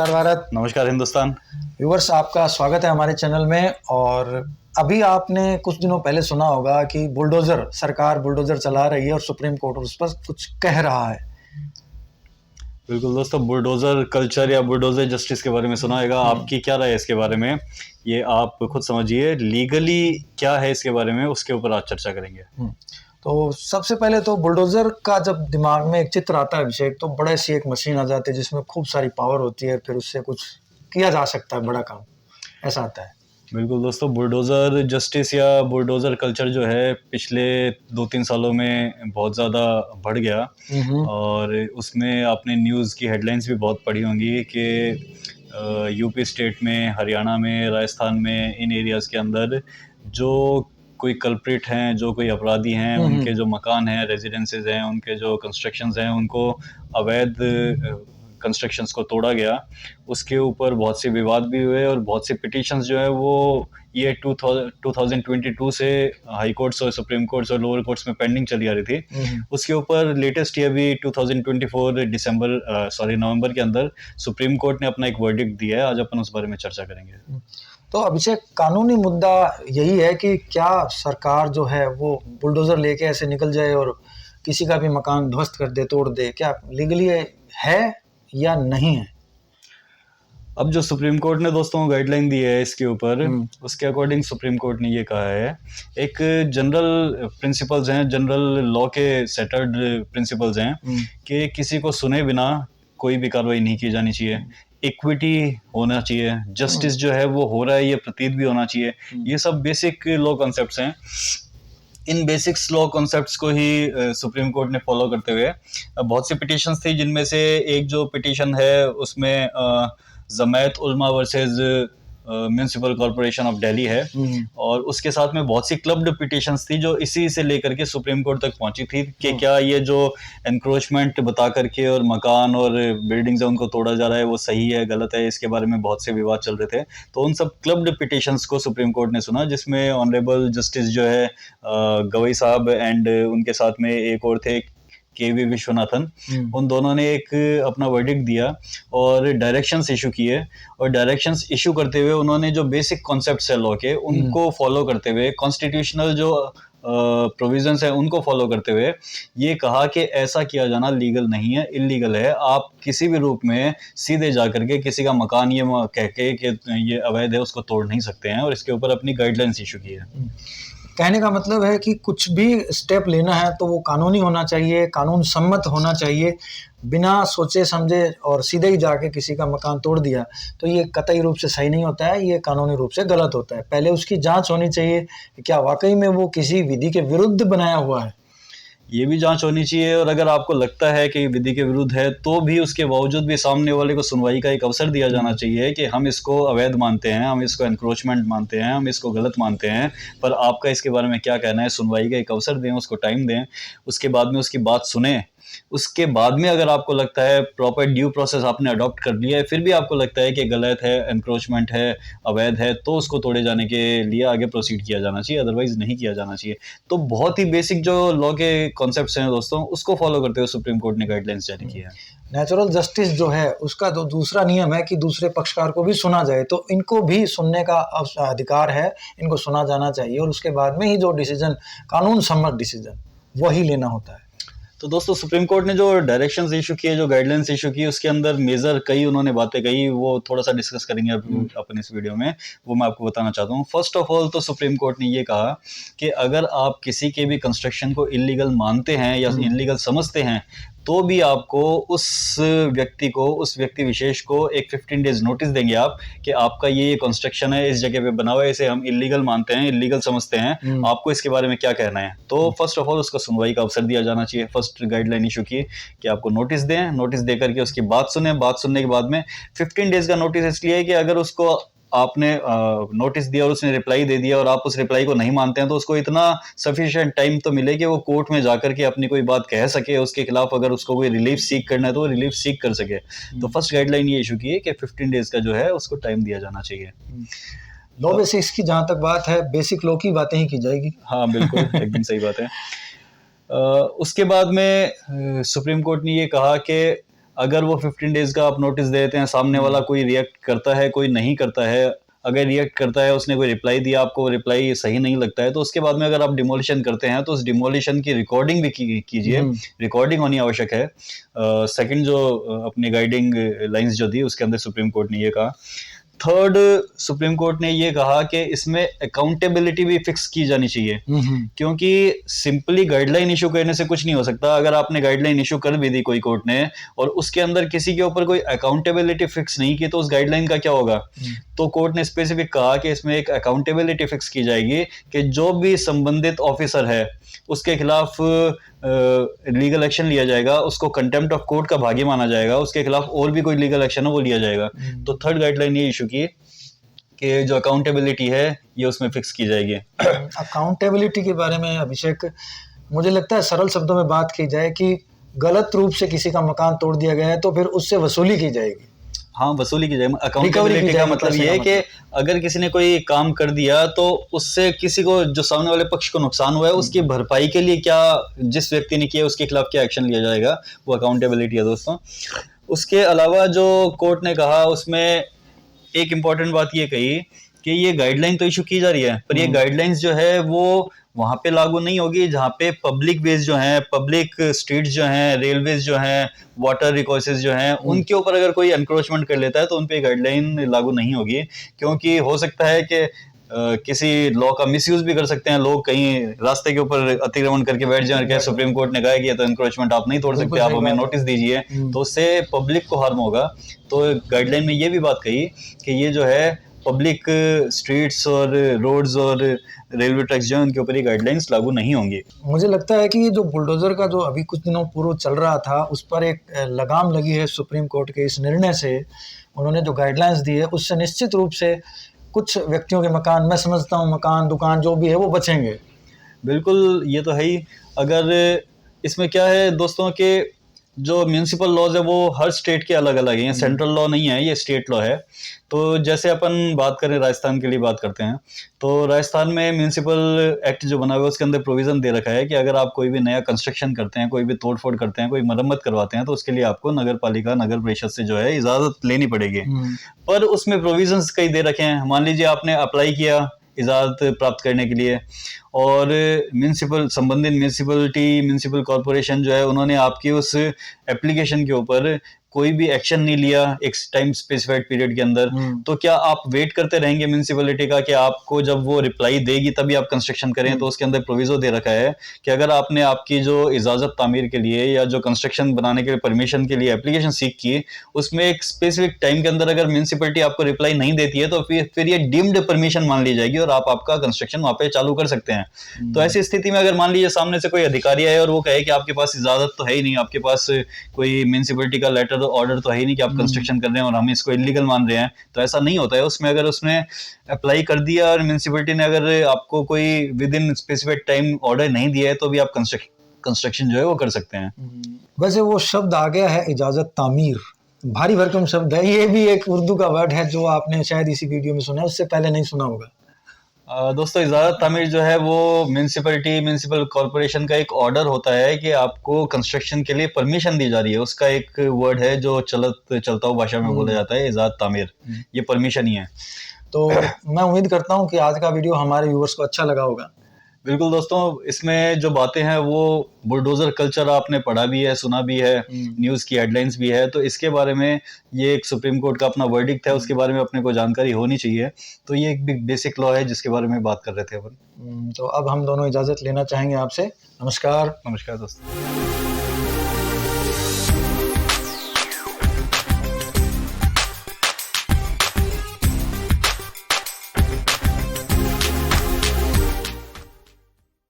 नमस्कार भारत। नमस्कार हिंदुस्तान। व्यूवर्स, आपका स्वागत है हमारे चैनल में। और अभी आपने कुछ दिनों पहले सुना होगा कि सरकार बुलडोजर चला रही है और सुप्रीम कोर्ट उस पर कुछ कह रहा है। बिल्कुल दोस्तों, बुलडोजर कल्चर या बुलडोजर जस्टिस के बारे में सुना होगा। आपकी क्या राय है इसके बारे में, ये आप खुद समझिए। लीगली क्या है इसके बारे में, उसके ऊपर आज चर्चा करेंगे। तो सबसे पहले तो बुलडोजर का जब दिमाग में एक चित्र आता है अभिषेक, तो बड़े सी एक मशीन आ जाती है जिसमें खूब सारी पावर होती है, फिर उससे कुछ किया जा सकता है, बड़ा काम ऐसा आता है। बिल्कुल दोस्तों, बुलडोजर जस्टिस या बुलडोजर कल्चर जो है पिछले 2-3 सालों में बहुत ज़्यादा बढ़ गया। और उसमें आपने न्यूज़ की हेडलाइंस भी बहुत पढ़ी होंगी कि यूपी स्टेट में, हरियाणा में, राजस्थान में, इन एरियाज़ के अंदर जो कोई कल्प्रिट हैं, जो कोई अपराधी हैं, उनके जो मकान हैं, रेजिडेंसेज हैं, उनके जो कंस्ट्रक्शंस हैं, उनको अवैध कंस्ट्रक्शंस को तोड़ा गया। उसके ऊपर बहुत से विवाद भी हुए और बहुत से पिटीशंस जो है वो ये 2022 से हाई कोर्ट्स और सुप्रीम कोर्ट्स और लोअर कोर्ट्स में पेंडिंग चली आ रही थी। उसके ऊपर लेटेस्ट ये अभी 2024 नवंबर के अंदर सुप्रीम कोर्ट ने अपना एक वर्डिक्ट दिया है। आज अपन उस बारे में चर्चा करेंगे। तो अभिषेक, कानूनी मुद्दा यही है कि क्या सरकार जो है वो बुलडोजर लेके ऐसे निकल जाए और किसी का भी मकान ध्वस्त कर दे, तोड़ दे, क्या लीगली है या नहीं है? अब जो सुप्रीम कोर्ट ने दोस्तों गाइडलाइन दी है इसके ऊपर, उसके अकॉर्डिंग सुप्रीम कोर्ट ने ये कहा है, एक जनरल प्रिंसिपल्स हैं, जनरल लॉ के सेटल्ड प्रिंसिपल्स हैं कि किसी को सुने बिना कोई भी कार्रवाई नहीं की जानी चाहिए। इक्विटी होना चाहिए, जस्टिस जो है वो हो रहा है ये प्रतीत भी होना चाहिए। ये सब बेसिक लॉ कॉन्सेप्ट्स हैं। इन बेसिक्स लॉ कॉन्सेप्ट्स को ही सुप्रीम कोर्ट ने फॉलो करते हुए बहुत सी पिटीशंस थी, जिनमें से एक जो पिटीशन है उसमें जमायत उलमा versus municipal corporation of Delhi है। और उसके साथ में बहुत सी क्लब्ड पिटीशंस थी जो इसी से लेकर के सुप्रीम कोर्ट तक पहुंची थी कि क्या ये जो एनक्रोचमेंट बता करके और मकान और बिल्डिंग्स है उनको तोड़ा जा रहा है वो सही है, गलत है। इसके बारे में बहुत से विवाद चल रहे थे। तो उन सब क्लब्ड पिटीशंस को सुप्रीम कोर्ट ने सुना, जिसमें ऑनरेबल जस्टिस जो है गवई साहब एंड उनके साथ में एक और थे के.वी. विश्वनाथन, उन दोनों ने एक अपना वर्डिक्ट दिया और डायरेक्शंस इशू किए। और डायरेक्शंस इशू करते हुए उन्होंने जो बेसिक कॉन्सेप्ट्स है लॉ के, उनको फॉलो करते हुए, कॉन्स्टिट्यूशनल जो प्रोविजंस है उनको फॉलो करते हुए ये कहा कि ऐसा किया जाना लीगल नहीं है, इलीगल है। आप किसी भी रूप में सीधे जा करके किसी का मकान ये कह के कि ये अवैध है उसको तोड़ नहीं सकते हैं। और इसके ऊपर अपनी गाइडलाइंस इशू की है। कहने का मतलब है कि कुछ भी स्टेप लेना है तो वो कानूनी होना चाहिए, कानून सम्मत होना चाहिए। बिना सोचे समझे और सीधे ही जाके किसी का मकान तोड़ दिया तो ये कतई रूप से सही नहीं होता है, ये कानूनी रूप से गलत होता है। पहले उसकी जांच होनी चाहिए कि क्या वाकई में वो किसी विधि के विरुद्ध बनाया हुआ है, ये भी जांच होनी चाहिए। और अगर आपको लगता है कि विधि के विरुद्ध है तो भी उसके बावजूद भी सामने वाले को सुनवाई का एक अवसर दिया जाना चाहिए कि हम इसको अवैध मानते हैं, हम इसको एनक्रोचमेंट मानते हैं, हम इसको गलत मानते हैं, पर आपका इसके बारे में क्या कहना है। सुनवाई का एक अवसर दें, उसको टाइम दें, उसके बाद में उसकी बात सुने। उसके बाद में अगर आपको लगता है प्रॉपर ड्यू प्रोसेस आपने अडॉप्ट कर लिया है, फिर भी आपको लगता है कि गलत है, एनक्रोचमेंट है, अवैध है, तो उसको तोड़े जाने के लिए आगे प्रोसीड किया जाना चाहिए, अदरवाइज नहीं किया जाना चाहिए। तो बहुत ही बेसिक जो लॉ के कॉन्सेप्ट्स हैं दोस्तों, उसको फॉलो करते हुए सुप्रीम कोर्ट ने गाइडलाइंस जारी किया है। नेचुरल जस्टिस जो है उसका जो दूसरा नियम है कि दूसरे पक्षकार को भी सुना जाए, तो इनको भी सुनने का अधिकार है, इनको सुना जाना चाहिए और उसके बाद में ही जो डिसीजन, कानून सम्मत डिसीजन, वही लेना होता है। तो दोस्तों, सुप्रीम कोर्ट ने जो डायरेक्शंस इशू किए, जो गाइडलाइंस इशू की, उसके अंदर मेजर कई उन्होंने बातें कही, वो थोड़ा सा डिस्कस करेंगे अपन इस वीडियो में। वो मैं आपको बताना चाहता हूँ। फर्स्ट ऑफ ऑल तो सुप्रीम कोर्ट ने ये कहा कि अगर आप किसी के भी कंस्ट्रक्शन को इलीगल मानते हैं या इलीगल समझते हैं तो भी आपको उस व्यक्ति विशेष को एक 15 डेज नोटिस देंगे आप कि आपका ये कंस्ट्रक्शन है, इस जगह पे बना हुआ है, इसे हम इलीगल मानते हैं, इलीगल समझते हैं, आपको इसके बारे में क्या कहना है। तो फर्स्ट ऑफ ऑल उसको सुनवाई का अवसर दिया जाना चाहिए। फर्स्ट गाइडलाइन इशू की कि आपको नोटिस दें, नोटिस दे करके उसकी बात सुने। बात सुनने के बाद में 15 डेज का नोटिस इसलिए है कि अगर उसको आपने नोटिस दिया और उसने रिप्लाई दे दिया और आप उस रिप्लाई को नहीं मानते हैं तो उसको इतना सफिशिएंट टाइम तो मिले कि वो कोर्ट में जाकर के अपनी कोई बात कह सके, उसके खिलाफ अगर उसको कोई रिलीफ सीक करना है तो वो रिलीफ सीक कर सके। तो फर्स्ट गाइडलाइन ये इशू की है कि 15 डेज का जो है उसको टाइम दिया जाना चाहिए। लॉ बेसिक्स की जहाँ तक बात है, बेसिक लॉ की बातें ही की जाएगी। हाँ बिल्कुल, एकदम सही बात है। उसके बाद में सुप्रीम कोर्ट ने ये कहा कि अगर वो 15 डेज का आप नोटिस देते हैं, सामने वाला कोई रिएक्ट करता है, कोई नहीं करता है, अगर रिएक्ट करता है, उसने कोई रिप्लाई दिया, आपको रिप्लाई सही नहीं लगता है, तो उसके बाद में अगर आप डिमोलिशन करते हैं तो उस डिमोलिशन की रिकॉर्डिंग भी कीजिए। रिकॉर्डिंग होनी आवश्यक है। सेकंड जो अपनी गाइडिंग लाइंस जो दी उसके अंदर सुप्रीम कोर्ट ने ये कहा। थर्ड, सुप्रीम कोर्ट ने ये कहा कि इसमें अकाउंटेबिलिटी भी फिक्स की जानी चाहिए, क्योंकि सिंपली गाइडलाइन इशू करने से कुछ नहीं हो सकता। अगर आपने गाइडलाइन इशू कर भी दी कोई कोर्ट ने और उसके अंदर किसी के ऊपर कोई अकाउंटेबिलिटी फिक्स नहीं की, तो उस गाइडलाइन का क्या होगा? तो कोर्ट ने स्पेसिफिक कहा कि इसमें एक अकाउंटेबिलिटी फिक्स की जाएगी कि जो भी संबंधित ऑफिसर है उसके खिलाफ लीगल एक्शन लिया जाएगा, उसको कंटेम्प्ट ऑफ कोर्ट का भागी माना जाएगा, उसके खिलाफ और भी कोई लीगल एक्शन है वो लिया जाएगा। तो थर्ड गाइडलाइन ये इशू की कि जो अकाउंटेबिलिटी है ये उसमें फिक्स की जाएगी। अकाउंटेबिलिटी के बारे में अभिषेक, मुझे लगता है सरल शब्दों में बात की जाए कि गलत रूप से किसी का मकान तोड़ दिया गया है तो फिर उससे वसूली की जाएगी। हाँ, वसूली की जाएगी। अकाउंटेबिलिटी का मतलब ये है कि अगर किसी ने कोई काम कर दिया तो उससे किसी को, जो सामने वाले पक्ष को नुकसान हुआ है, उसकी भरपाई के लिए क्या, जिस व्यक्ति ने किया उसके खिलाफ क्या एक्शन लिया जाएगा, वो अकाउंटेबिलिटी है दोस्तों। उसके अलावा जो कोर्ट ने कहा उसमें एक इम्पॉर्टेंट बात ये कही कि ये गाइडलाइन तो इशू की जा रही है, पर ये गाइडलाइंस जो है वो वहां पे लागू नहीं होगी जहाँ पे पब्लिक वेज जो हैं, पब्लिक स्ट्रीट्स जो हैं, रेलवेज जो हैं, वाटर रिसोर्सेज जो हैं, उनके ऊपर अगर कोई एनक्रोचमेंट कर लेता है तो उन पे गाइडलाइन लागू नहीं होगी। क्योंकि हो सकता है कि किसी लॉ का मिसयूज भी कर सकते हैं लोग, कहीं रास्ते के ऊपर अतिक्रमण करके बैठ जाए, क्या सुप्रीम कोर्ट ने कहा है कि तो एनक्रोचमेंट आप नहीं तोड़ सकते, आप हमें नोटिस दीजिए, तो उससे पब्लिक को हार्म होगा। तो गाइडलाइन में ये भी बात कही कि ये जो है पब्लिक स्ट्रीट्स और रोड्स और रेलवे ट्रैक्स जो हैं उनके ऊपर ये गाइडलाइंस लागू नहीं होंगी। मुझे लगता है कि ये जो बुलडोजर का जो अभी कुछ दिनों पूर्व चल रहा था उस पर एक लगाम लगी है सुप्रीम कोर्ट के इस निर्णय से। उन्होंने जो गाइडलाइंस दी है उससे निश्चित रूप से कुछ व्यक्तियों के मकान, मैं समझता हूँ मकान, दुकान जो भी है वो बचेंगे। बिल्कुल, ये तो है ही। अगर इसमें क्या है दोस्तों के जो म्यूनिसिपल लॉज है वो हर स्टेट के अलग अलग हैं, ये सेंट्रल लॉ नहीं है, ये स्टेट लॉ है। तो जैसे अपन बात करें, राजस्थान के लिए बात करते हैं, तो राजस्थान में म्यूनिसिपल एक्ट जो बना हुआ है उसके अंदर प्रोविजन दे रखा है कि अगर आप कोई भी नया कंस्ट्रक्शन करते हैं, कोई भी तोड़ फोड़ करते हैं, कोई मरम्मत करवाते हैं, तो उसके लिए आपको नगर पालिका, नगर परिषद से जो है इजाजत लेनी पड़ेगी। पर उसमें प्रोविजंस कई दे रखे हैं। मान लीजिए आपने अप्लाई किया इजाजत प्राप्त करने के लिए और संबंधित म्यूनिसिपल कॉरपोरेशन जो है उन्होंने आपकी उस एप्लीकेशन के ऊपर कोई भी एक्शन नहीं लिया एक टाइम स्पेसिफाइड पीरियड के अंदर, तो क्या आप वेट करते रहेंगे म्यूनिसिपैलिटी का कि आपको जब वो रिप्लाई देगी तभी आप कंस्ट्रक्शन करें? तो उसके अंदर प्रोविजो दे रखा है कि अगर आपने आपकी जो इजाजत तामीर के लिए या जो कंस्ट्रक्शन बनाने के लिए परमिशन के लिए एप्लीकेशन सीख की, उसमें एक स्पेसिफिक टाइम के अंदर अगर म्यूनिसिपैलिटी आपको रिप्लाई नहीं देती है तो फिर ये डीम्ड परमिशन मान ली जाएगी और आप आपका कंस्ट्रक्शन वहां पे चालू कर सकते हैं। तो ऐसी स्थिति में अगर मान लीजिए सामने से कोई अधिकारी आए और वो कहे कि आपके पास इजाजत तो है ही नहीं, आपके पास कोई म्यूनिसिपैलिटी का लेटर ऑर्डर तो है ही नहीं कि आप कंस्ट्रक्शन कर रहे हैं और हम इसको इलीगल मान रहे हैं, तो ऐसा नहीं होता है। उसमें अगर उसने अप्लाई कर दिया और म्यूनिसिपैलिटी ने अगर आपको कोई with in specific time order नहीं दिया है तो भी आप कंस्ट्रक्शन जो है वो कर सकते हैं। वैसे वो शब्द आ गया है इजाजत तामीर, भारी भरकम शब्द है। ये भी एक उर्दू का वर्ड है जो आपने शायद इसी वीडियो में सुना है, उससे पहले नहीं सुना होगा। दोस्तों, इजाजत तामीर जो है वो म्यूनिसिपल कॉर्पोरेशन का एक ऑर्डर होता है कि आपको कंस्ट्रक्शन के लिए परमिशन दी जा रही है। उसका एक वर्ड है जो चलता हुआ भाषा में बोला जाता है, इजाजत तामीर। ये परमिशन ही है। तो मैं उम्मीद करता हूँ कि आज का वीडियो हमारे व्यूअर्स को अच्छा लगा होगा। बिल्कुल दोस्तों, इसमें जो बातें हैं वो बुलडोजर कल्चर आपने पढ़ा भी है, सुना भी है, न्यूज़ की हेडलाइंस भी है, तो इसके बारे में ये एक सुप्रीम कोर्ट का अपना वर्डिक्ट है, उसके बारे में अपने को जानकारी होनी चाहिए। तो ये एक बेसिक लॉ है जिसके बारे में बात कर रहे थे अपन। तो अब हम दोनों इजाज़त लेना चाहेंगे आपसे। नमस्कार। नमस्कार दोस्तों।